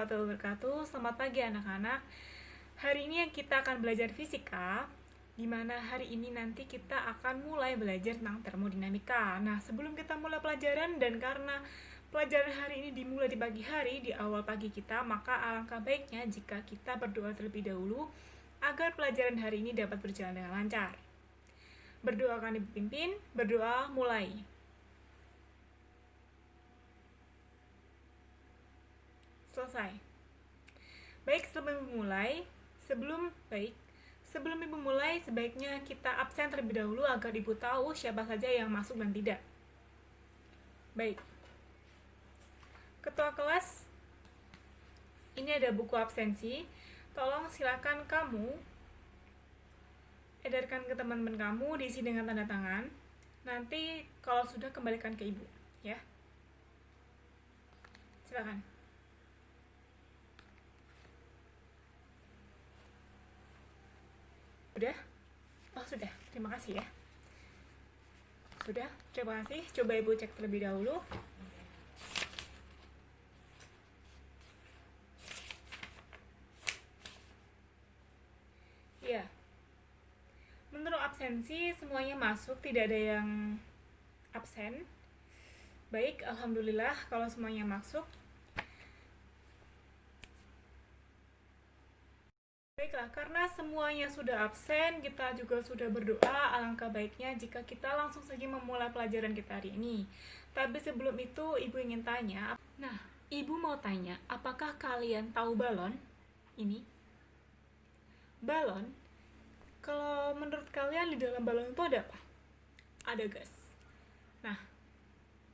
warahmatullahi wabarakatuh. Selamat pagi anak-anak. Hari ini kita akan belajar fisika, di mana hari ini nanti kita akan mulai belajar tentang termodinamika. Nah, sebelum kita mulai pelajaran dan karena pelajaran hari ini dimulai di pagi hari, di awal pagi kita, maka alangkah baiknya jika kita berdoa terlebih dahulu agar pelajaran hari ini dapat berjalan dengan lancar. Berdoa akan dipimpin, berdoa mulai. Selesai. Baik, sebelum ibu mulai, sebaiknya kita absen terlebih dahulu agar ibu tahu siapa saja yang masuk dan tidak. Baik. Ketua kelas, ini ada buku absensi. Tolong silakan kamu edarkan ke teman-teman kamu, diisi dengan tanda tangan. Nanti kalau sudah kembalikan ke ibu, ya. Silakan. Sudah? Oh, sudah. Terima kasih ya. Sudah, terima kasih. Coba ibu cek terlebih dahulu. Ya. Menurut absensi, semuanya masuk, tidak ada yang absen. Baik, alhamdulillah kalau semuanya masuk. Baiklah, karena semuanya sudah absen, kita juga sudah berdoa, alangkah baiknya jika kita langsung saja memulai pelajaran kita hari ini. Tapi sebelum itu, ibu ingin tanya. Nah, ibu mau tanya, apakah kalian tahu balon? Ini. Balon, kalau menurut kalian di dalam balon itu ada apa? Ada gas. Nah,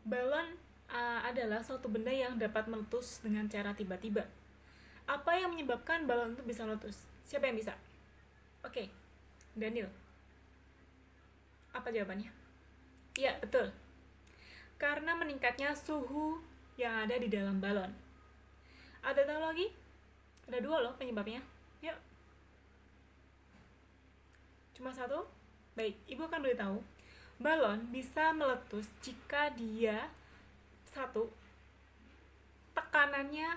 balon adalah suatu benda yang dapat meletus dengan cara tiba-tiba. Apa yang menyebabkan balon itu bisa meletus? Siapa yang bisa? Oke, Daniel. Apa jawabannya? Iya, betul. Karena meningkatnya suhu yang ada di dalam balon. Ada tahu lagi? Ada dua loh penyebabnya. Yuk. Cuma satu? Baik, ibu akan beritahu. Balon bisa meletus jika dia satu, tekanannya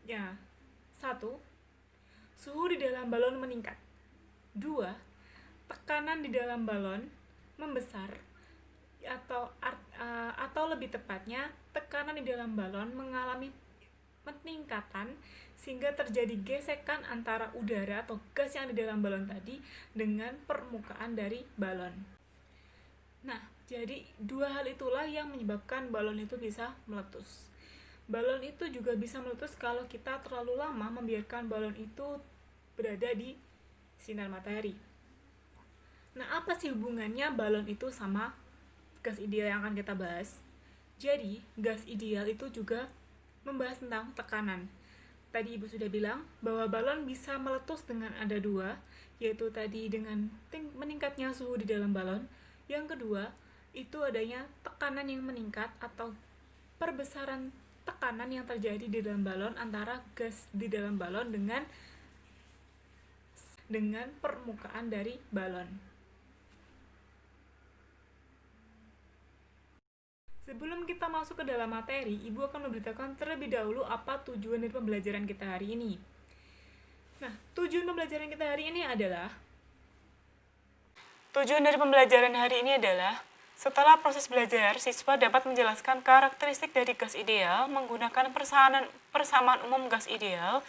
ya, satu, suhu di dalam balon meningkat. 2. Tekanan di dalam balon membesar atau lebih tepatnya tekanan di dalam balon mengalami peningkatan sehingga terjadi gesekan antara udara atau gas yang di dalam balon tadi dengan permukaan dari balon. Nah, jadi dua hal itulah yang menyebabkan balon itu bisa meletus. Balon itu juga bisa meletus kalau kita terlalu lama membiarkan balon itu berada di sinar matahari. Nah, apa sih hubungannya balon itu sama gas ideal yang akan kita bahas? Jadi, gas ideal itu juga membahas tentang tekanan. Tadi ibu sudah bilang bahwa balon bisa meletus dengan ada dua, yaitu tadi dengan meningkatnya suhu di dalam balon. Yang kedua, itu adanya tekanan yang meningkat atau perbesaran tekanan yang terjadi di dalam balon antara gas di dalam balon dengan permukaan dari balon. Sebelum kita masuk ke dalam materi, ibu akan memberitakan terlebih dahulu apa tujuan dari pembelajaran kita hari ini. Nah, tujuan pembelajaran kita hari ini adalah setelah proses belajar, siswa dapat menjelaskan karakteristik dari gas ideal menggunakan persamaan umum gas ideal,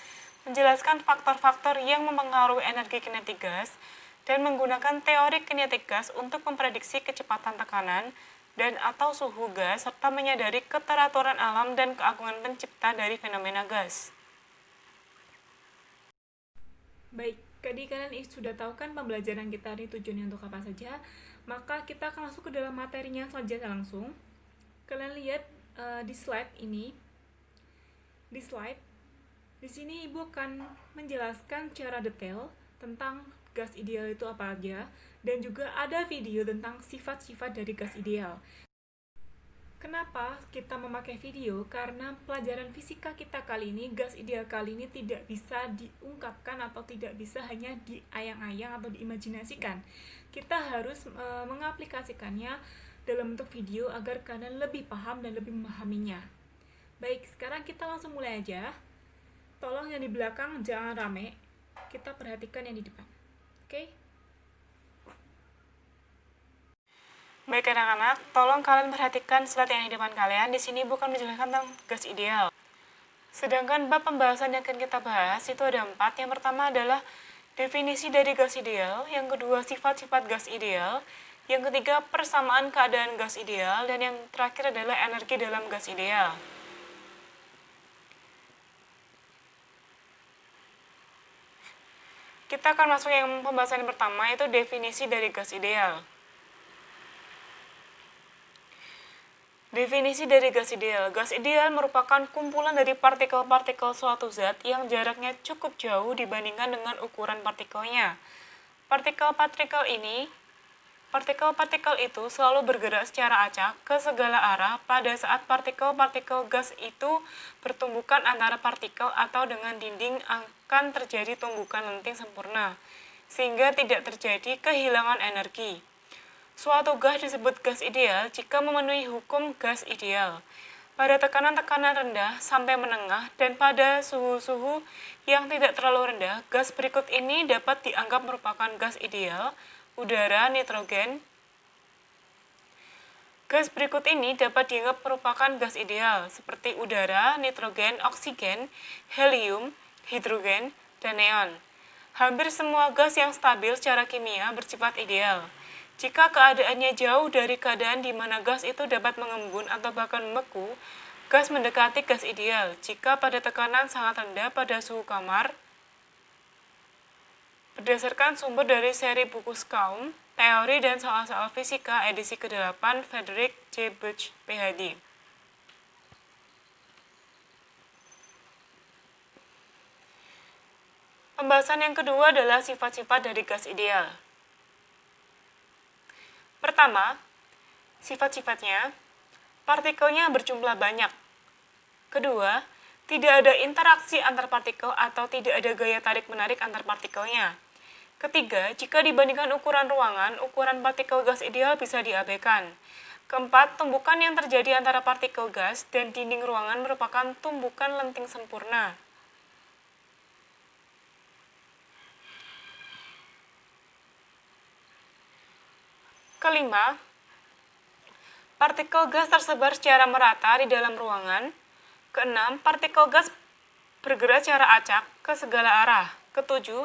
menjelaskan faktor-faktor yang mempengaruhi energi kinetik gas, dan menggunakan teori kinetik gas untuk memprediksi kecepatan tekanan dan atau suhu gas, serta menyadari keteraturan alam dan keagungan pencipta dari fenomena gas. Baik, jadi kalian sudah tahu kan pembelajaran kita ini tujuannya untuk apa saja, maka kita akan masuk ke dalam materinya saja langsung. Kalian lihat di slide ini. Di sini ibu akan menjelaskan secara detail tentang gas ideal itu apa aja, dan juga ada video tentang sifat-sifat dari gas ideal. Kenapa kita memakai video? Karena pelajaran fisika kita kali ini, gas ideal kali ini tidak bisa diungkapkan atau tidak bisa hanya diayang-ayang atau diimajinasikan. Kita harus mengaplikasikannya dalam bentuk video agar kalian lebih paham dan lebih memahaminya. Baik, sekarang kita langsung mulai aja. tolong yang di belakang jangan rame, kita perhatikan yang di depan. Oke? Baik anak-anak, tolong kalian perhatikan slide yang di depan kalian. Di sini bukan menjelaskan tentang gas ideal. Sedangkan bab pembahasan yang akan kita bahas itu ada 4. Yang pertama adalah definisi dari gas ideal, yang kedua sifat-sifat gas ideal, yang ketiga persamaan keadaan gas ideal, dan yang terakhir adalah energi dalam gas ideal. Kita akan masuk yang pembahasan yang pertama, yaitu definisi dari gas ideal. Definisi dari gas ideal. Gas ideal merupakan kumpulan dari partikel-partikel suatu zat yang jaraknya cukup jauh dibandingkan dengan ukuran partikelnya. Partikel-partikel itu selalu bergerak secara acak ke segala arah pada saat partikel-partikel gas itu bertumbukan antara partikel atau dengan dinding akan terjadi tumbukan lenting sempurna, sehingga tidak terjadi kehilangan energi. Suatu gas disebut gas ideal jika memenuhi hukum gas ideal. Pada tekanan-tekanan rendah sampai menengah dan pada suhu-suhu yang tidak terlalu rendah, gas berikut ini dapat dianggap merupakan gas ideal: udara, nitrogen. Gas berikut ini dapat dianggap merupakan gas ideal, seperti udara, nitrogen, oksigen, helium, hidrogen, dan neon. Hampir semua gas yang stabil secara kimia bersifat ideal. Jika keadaannya jauh dari keadaan di mana gas itu dapat mengembun atau bahkan membeku, gas mendekati gas ideal. Jika pada tekanan sangat rendah pada suhu kamar, berdasarkan sumber dari seri buku Scaum, Teori dan Soal-soal Fisika edisi ke-8, Frederick J. Buch, PhD. Pembahasan yang kedua adalah sifat-sifat dari gas ideal. Pertama, sifat-sifatnya, partikelnya berjumlah banyak. Kedua, tidak ada interaksi antar partikel atau tidak ada gaya tarik-menarik antar partikelnya. Ketiga, jika dibandingkan ukuran ruangan, ukuran partikel gas ideal bisa diabaikan. Keempat, tumbukan yang terjadi antara partikel gas dan dinding ruangan merupakan tumbukan lenting sempurna. Kelima, partikel gas tersebar secara merata di dalam ruangan. Keenam, partikel gas bergerak secara acak ke segala arah. Ketujuh,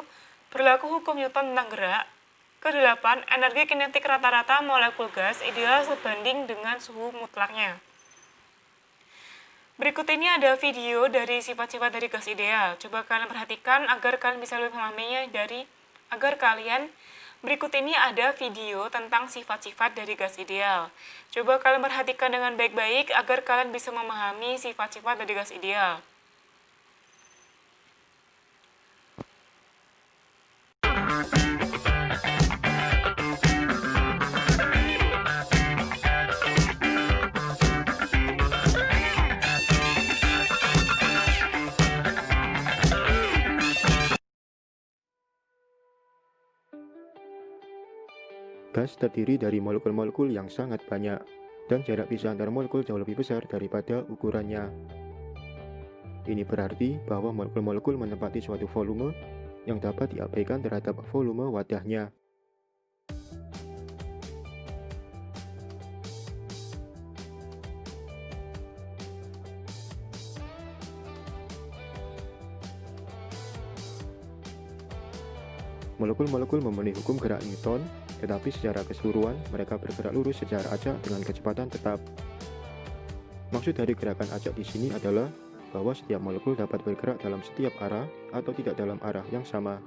berlaku hukum Newton tentang gerak. Kedelapan, energi kinetik rata-rata molekul gas ideal sebanding dengan suhu mutlaknya. Berikut ini ada video dari sifat-sifat dari gas ideal. Coba kalian perhatikan agar kalian bisa lebih memahaminya Berikut ini ada video tentang sifat-sifat dari gas ideal. Coba kalian perhatikan dengan baik-baik agar kalian bisa memahami sifat-sifat dari gas ideal. Gas terdiri dari molekul-molekul yang sangat banyak, dan jarak pisah antar molekul jauh lebih besar daripada ukurannya. Ini berarti bahwa molekul-molekul menempati suatu volume yang dapat diabaikan terhadap volume wadahnya. Molekul-molekul memenuhi hukum gerak Newton, tetapi secara keseluruhan mereka bergerak lurus secara acak dengan kecepatan tetap. Maksud dari gerakan acak di sini adalah bahwa setiap molekul dapat bergerak dalam setiap arah atau tidak dalam arah yang sama.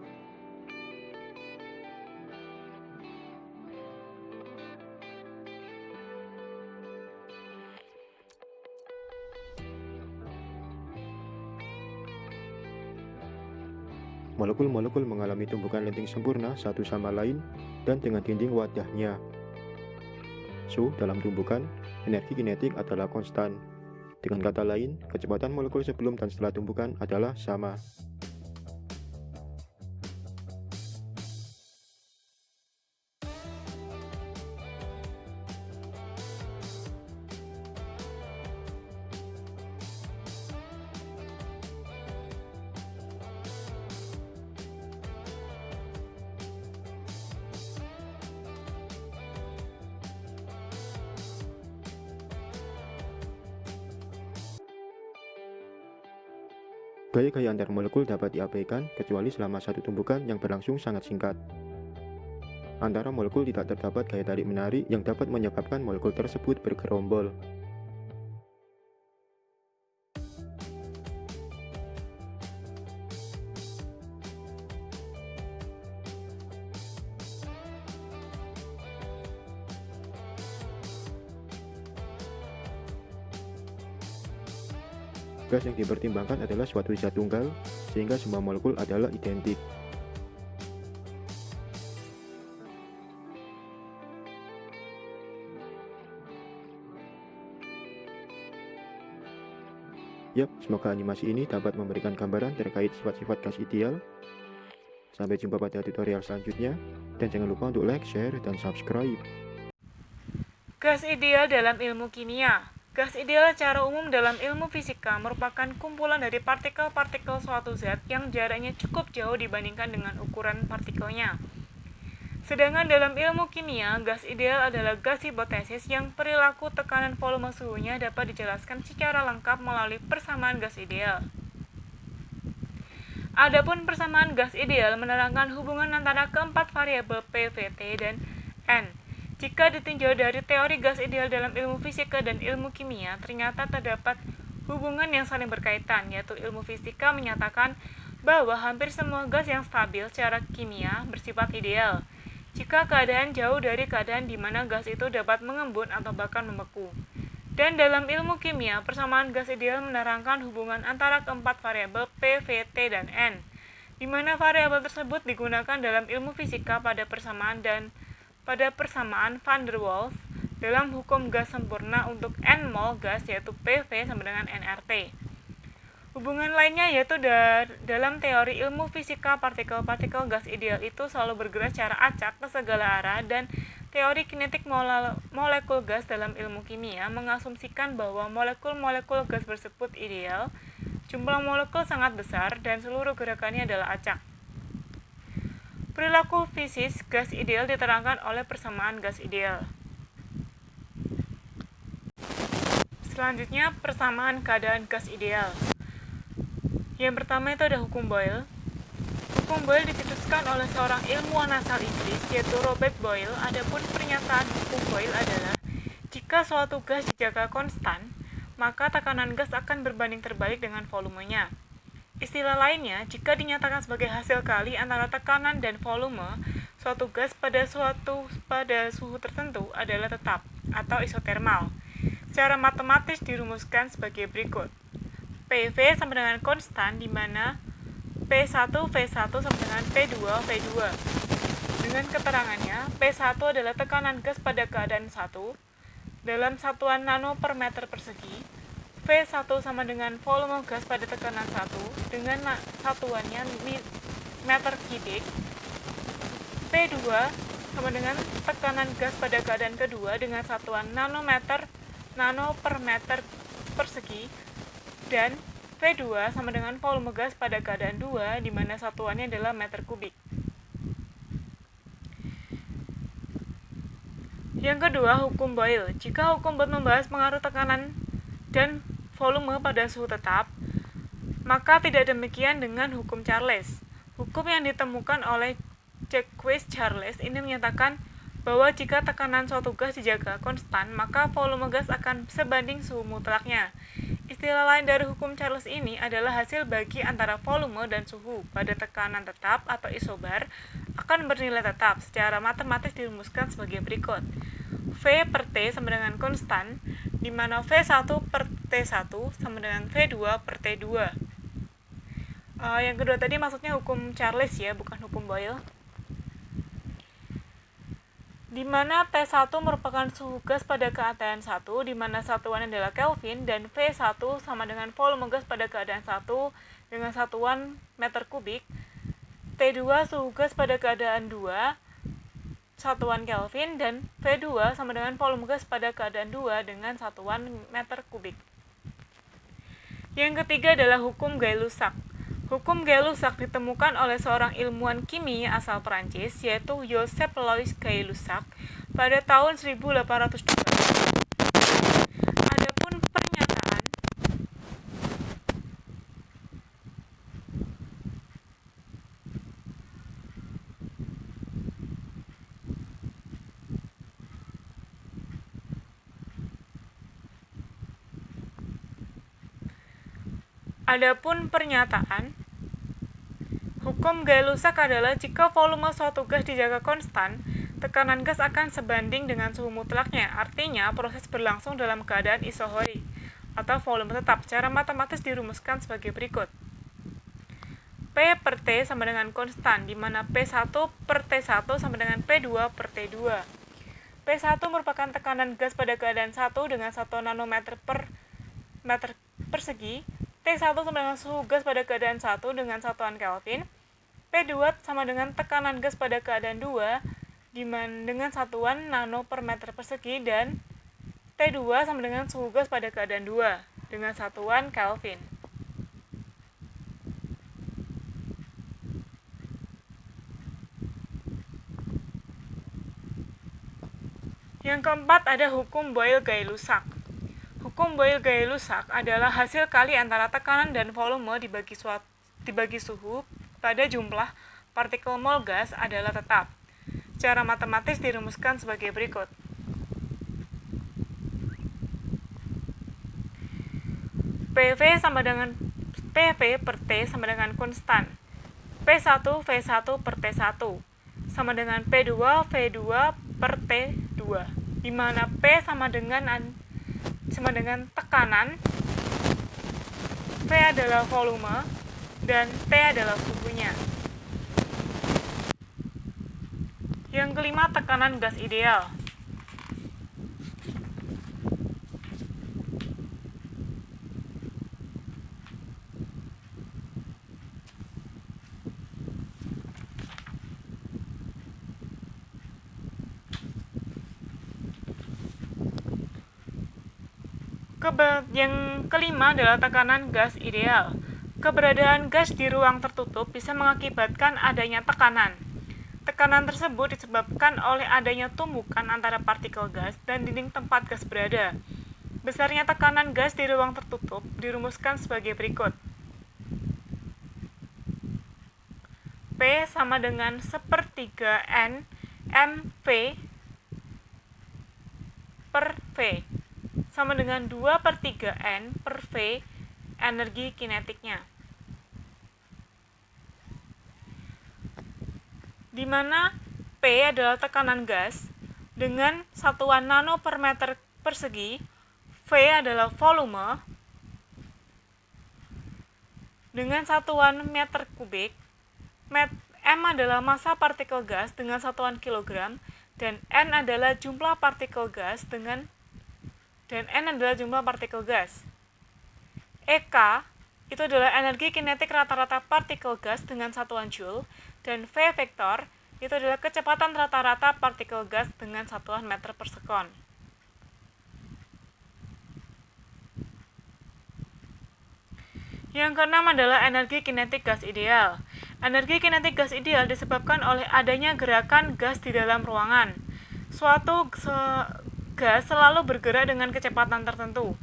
Molekul-molekul mengalami tumbukan lenting sempurna satu sama lain dan dengan dinding wadahnya. So, dalam tumbukan, energi kinetik adalah konstan. Dengan kata lain, kecepatan molekul sebelum dan setelah tumbukan adalah sama. Gaya-gaya antar molekul dapat diabaikan kecuali selama satu tumbukan yang berlangsung sangat singkat. Antara molekul tidak terdapat gaya tarik-menarik yang dapat menyebabkan molekul tersebut bergerombol. Gas yang dipertimbangkan adalah suatu zat tunggal, sehingga semua molekul adalah identik. Yap, semoga animasi ini dapat memberikan gambaran terkait sifat-sifat gas ideal. Sampai jumpa pada tutorial selanjutnya, dan jangan lupa untuk like, share, dan subscribe. Gas ideal dalam ilmu kimia. Gas ideal secara umum dalam ilmu fisika merupakan kumpulan dari partikel-partikel suatu zat yang jaraknya cukup jauh dibandingkan dengan ukuran partikelnya. Sedangkan dalam ilmu kimia, gas ideal adalah gas hipotesis yang perilaku tekanan volume suhunya dapat dijelaskan secara lengkap melalui persamaan gas ideal. Adapun persamaan gas ideal menerangkan hubungan antara keempat variabel P, V, T, dan N. Jika ditinjau dari teori gas ideal dalam ilmu fisika dan ilmu kimia, ternyata terdapat hubungan yang saling berkaitan, yaitu ilmu fisika menyatakan bahwa hampir semua gas yang stabil secara kimia bersifat ideal, jika keadaan jauh dari keadaan di mana gas itu dapat mengembun atau bahkan membeku. Dan dalam ilmu kimia, persamaan gas ideal menerangkan hubungan antara keempat variabel P, V, T, dan N, di mana variabel tersebut digunakan dalam ilmu fisika pada persamaan van der Waals dalam hukum gas sempurna untuk N mol gas, yaitu PV sama dengan nRT. Hubungan lainnya yaitu dalam teori ilmu fisika partikel-partikel gas ideal itu selalu bergerak secara acak ke segala arah, dan teori kinetik molekul gas dalam ilmu kimia mengasumsikan bahwa molekul-molekul gas tersebut ideal, jumlah molekul sangat besar, dan seluruh gerakannya adalah acak. Perilaku fisis gas ideal diterangkan oleh persamaan gas ideal. Selanjutnya, persamaan keadaan gas ideal. Yang pertama itu ada hukum Boyle. Hukum Boyle dicetuskan oleh seorang ilmuwan asal Inggris, yaitu Robert Boyle. Adapun pernyataan hukum Boyle adalah, jika suatu gas dijaga konstan, maka tekanan gas akan berbanding terbalik dengan volumenya. Istilah lainnya, jika dinyatakan sebagai hasil kali antara tekanan dan volume, suatu gas pada suhu tertentu adalah tetap atau isotermal. Secara matematis dirumuskan sebagai berikut. PV sama dengan konstan, di mana P1 V1 sama dengan P2 V2. Dengan keterangannya, P1 adalah tekanan gas pada keadaan 1 dalam satuan nano per meter persegi. V1 sama dengan volume gas pada tekanan 1 dengan satuannya meter kubik. P2 sama dengan tekanan gas pada keadaan kedua dengan satuan nano per meter persegi, dan V2 sama dengan volume gas pada keadaan 2 di mana satuannya adalah meter kubik. Yang kedua, hukum Boyle. Jika hukum Boyle membahas pengaruh tekanan dan volume pada suhu tetap, maka tidak demikian dengan hukum Charles. Hukum yang ditemukan oleh Jacques Charles ini menyatakan bahwa jika tekanan suatu gas dijaga konstan, maka volume gas akan sebanding suhu mutlaknya. Istilah lain dari hukum Charles ini adalah hasil bagi antara volume dan suhu pada tekanan tetap atau isobar akan bernilai tetap. Secara matematis dirumuskan sebagai berikut. V per T sama dengan konstan, di mana V1 per T1 sama dengan V2 per T2. Yang kedua tadi maksudnya hukum Charles ya, bukan hukum Boyle. Di mana T1 merupakan suhu gas pada keadaan 1, di mana satuannya adalah Kelvin, dan V1 sama dengan volume gas pada keadaan 1 dengan satuan meter kubik. T2 suhu gas pada keadaan 2, satuan Kelvin, dan V2 sama dengan volume gas pada keadaan 2 dengan satuan meter kubik. Yang ketiga adalah hukum Gay-Lussac. Hukum Gay-Lussac ditemukan oleh seorang ilmuwan kimia asal Prancis, yaitu Joseph Louis Gay-Lussac pada tahun 1802. Adapun pernyataan hukum Gay-Lussac adalah jika volume suatu gas dijaga konstan, tekanan gas akan sebanding dengan suhu mutlaknya. Artinya, proses berlangsung dalam keadaan isohorik atau volume tetap. Secara matematis dirumuskan sebagai berikut. P per T sama dengan konstan, di mana P1 per T1 sama dengan P2 per T2. P1 merupakan tekanan gas pada keadaan 1 dengan 1 nanometer per meter persegi. T1 sama dengan suhu gas pada keadaan 1 dengan satuan Kelvin. P2 sama dengan tekanan gas pada keadaan 2 dengan satuan nano per meter persegi, dan T2 sama dengan suhu gas pada keadaan 2 dengan satuan Kelvin. Yang keempat ada hukum Boyle-Gay-Lussac. Hukum Boyle-Gay-Lussac adalah hasil kali antara tekanan dan volume dibagi suhu pada jumlah partikel mol gas adalah tetap. Secara matematis dirumuskan sebagai berikut. PV per T sama dengan konstan. P1 V1 per T1 sama dengan P2 V2 per T2, di mana P sama dengan tekanan, V adalah volume, dan T adalah suhunya. Yang kelima, tekanan gas ideal. Yang kelima adalah tekanan gas ideal. Keberadaan gas di ruang tertutup bisa mengakibatkan adanya tekanan. Tekanan tersebut disebabkan oleh adanya tumbukan antara partikel gas dan dinding tempat gas berada. Besarnya tekanan gas di ruang tertutup dirumuskan sebagai berikut. P sama dengan 1/3 N mV per V sama dengan 2/3 N per V energi kinetiknya, di mana P adalah tekanan gas dengan satuan nano per meter persegi, V adalah volume dengan satuan meter kubik, M adalah massa partikel gas dengan satuan kilogram, dan N adalah jumlah partikel gas EK itu adalah energi kinetik rata-rata partikel gas dengan satuan joule, dan V vektor itu adalah kecepatan rata-rata partikel gas dengan satuan meter per sekon. Yang keenam adalah energi kinetik gas ideal. Energi kinetik gas ideal disebabkan oleh adanya gerakan gas di dalam ruangan. Suatu gas selalu bergerak dengan kecepatan tertentu.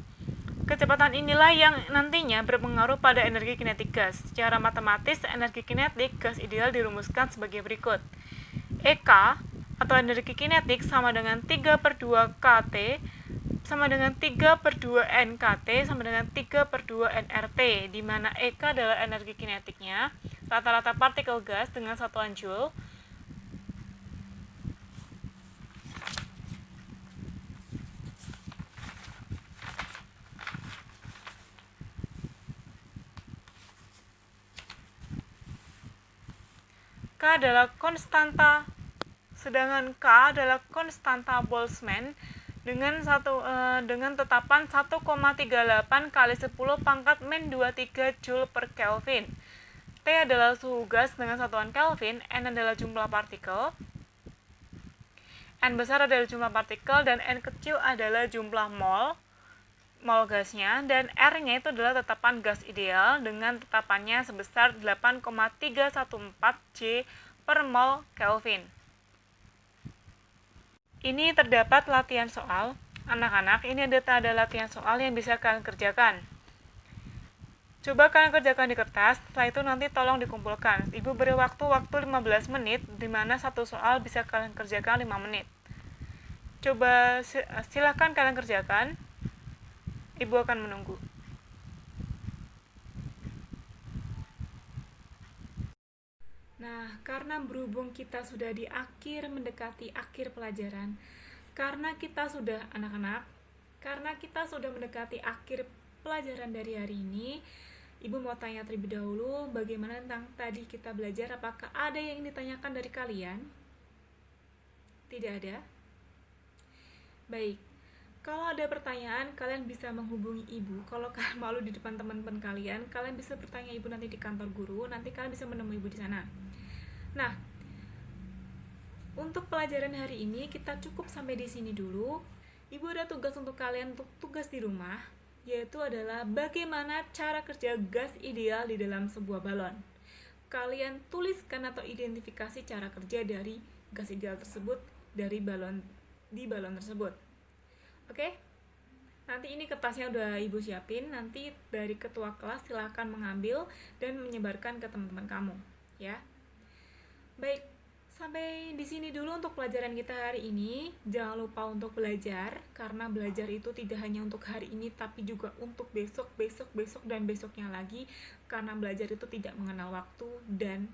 Kecepatan inilah yang nantinya berpengaruh pada energi kinetik gas. Secara matematis, energi kinetik gas ideal dirumuskan sebagai berikut. EK atau energi kinetik sama dengan 3/2 KT sama dengan 3/2 NKT sama dengan 3/2 nRT, di mana EK adalah energi kinetiknya, rata-rata partikel gas dengan satuan joule, K adalah konstanta, sedangkan K adalah konstanta Boltzmann dengan tetapan 1,38 kali 10 pangkat min 23 Joule per Kelvin. T adalah suhu gas dengan satuan Kelvin, N adalah jumlah partikel, N besar adalah jumlah partikel, dan N kecil adalah jumlah mol gasnya, dan R-nya itu adalah tetapan gas ideal dengan tetapannya sebesar 8,314 J per mol Kelvin. Ini terdapat latihan soal. Anak-anak, ini ada latihan soal yang bisa kalian kerjakan. Coba kalian kerjakan di kertas, setelah itu nanti tolong dikumpulkan. Ibu beri waktu 15 menit, di mana satu soal bisa kalian kerjakan 5 menit. Coba silahkan kalian kerjakan. Ibu akan menunggu. Nah, karena berhubung kita sudah mendekati akhir pelajaran, karena kita sudah anak-anak, karena kita sudah mendekati akhir pelajaran dari hari ini, Ibu mau tanya terlebih dahulu bagaimana tentang tadi kita belajar, apakah ada yang ditanyakan dari kalian? Tidak ada? Baik, kalau ada pertanyaan, kalian bisa menghubungi Ibu. Kalau kalian malu di depan teman-teman kalian bisa bertanya Ibu nanti di kantor guru, nanti kalian bisa menemui Ibu di sana. Nah, untuk pelajaran hari ini kita cukup sampai di sini dulu. Ibu ada tugas untuk kalian untuk tugas di rumah, yaitu adalah bagaimana cara kerja gas ideal di dalam sebuah balon. Kalian tuliskan atau identifikasi cara kerja dari gas ideal tersebut di balon tersebut. Oke? Nanti ini kertasnya udah Ibu siapin, nanti dari ketua kelas silahkan mengambil dan menyebarkan ke teman-teman kamu, ya. Baik, sampai di sini dulu untuk pelajaran kita hari ini. Jangan lupa untuk belajar, karena belajar itu tidak hanya untuk hari ini, tapi juga untuk besok, dan besoknya lagi. Karena belajar itu tidak mengenal waktu dan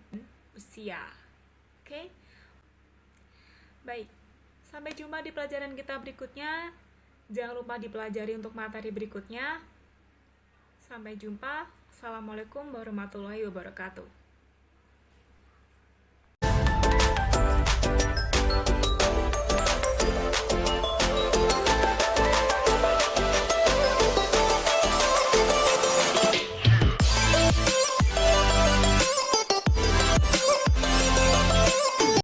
usia. Oke? Baik, sampai jumpa di pelajaran kita berikutnya. Jangan lupa dipelajari untuk materi berikutnya. Sampai jumpa. Assalamualaikum warahmatullahi wabarakatuh.